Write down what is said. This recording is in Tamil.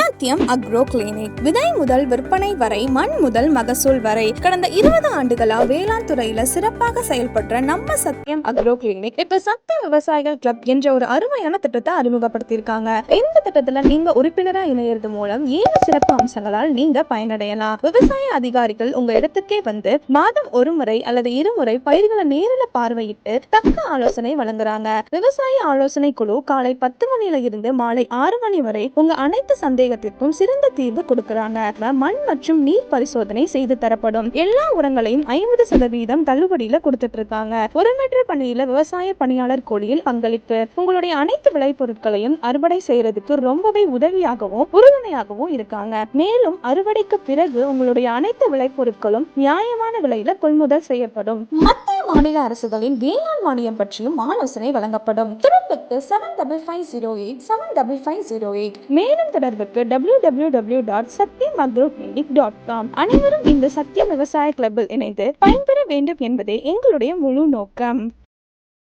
சத்யம் அக்ரோ கிளினிக். விதை முதல் விற்பனை வரை, மண் முதல் மகசூல் வரை கடந்த 20 ஆண்டுகளா வேளாண் துறையில சிறப்பாக செயல்பட்ட நம்ம சத்யம் அக்ரோ கிளினிக் இப்ப சத்திய விவசாயிகள் கிளப் என்ற ஒரு அருமையான திட்டத்தை அறிமுகப்படுத்தியிருக்காங்க. இந்த திட்டத்துல நீங்க உறுப்பினரா இணையறது மூலம் 7 சிறப்பு அம்சங்களால் நீங்க பயனடையலாம். விவசாய அதிகாரிகள் உங்க இடத்துக்கே வந்து மாதம் ஒரு முறை அல்லது இருமுறை பயிர்களை நேரில் பார்வையிட்டு தக்க ஆலோசனை வழங்குறாங்க. விவசாய ஆலோசனை குழு காலை 10 மணியில இருந்து மாலை 6 மணி வரை உங்க அனைத்து சந்தேகத்திற்கும் சிறந்த தீர்வு கொடுக்கறாங்க. மண் மற்றும் நீர் பரிசோதனை செய்து தரப்படும். எல்லா உரங்களையும் 50% தள்ளுபடியில கொடுத்துட்டு இருக்காங்க. உரமேற்ற பணியில விவசாய பணியாளர் கூலியில் பங்களிப்பு. உங்களுடைய அனைத்து விளைபொருட்களையும் அறுவடை செய்யறதுக்கு ரொம்பவே உதவியாகவும் உறுதுணையாகவும் இருக்காங்க. மேலும் அறுவடைக்கு பிறகு உங்களுடைய அனைத்து விளைபொருட்களும் நியாயமான விலையில கொள்முதல் செய்யப்படும். மத்திய மாநில அரசுகளின் வேளாண் மானியம் பற்றியும் ஆலோசனை வழங்கப்படும். தொடர்புக்கு 7558 மேலும் தொடர்புக்கு www.satyamagroclinic.com. அனைவரும் இந்த சத்தியம் விவசாய கிளப்பில் இணைந்து பயன்பெற வேண்டும் என்பதே எங்களுடைய முழு நோக்கம்.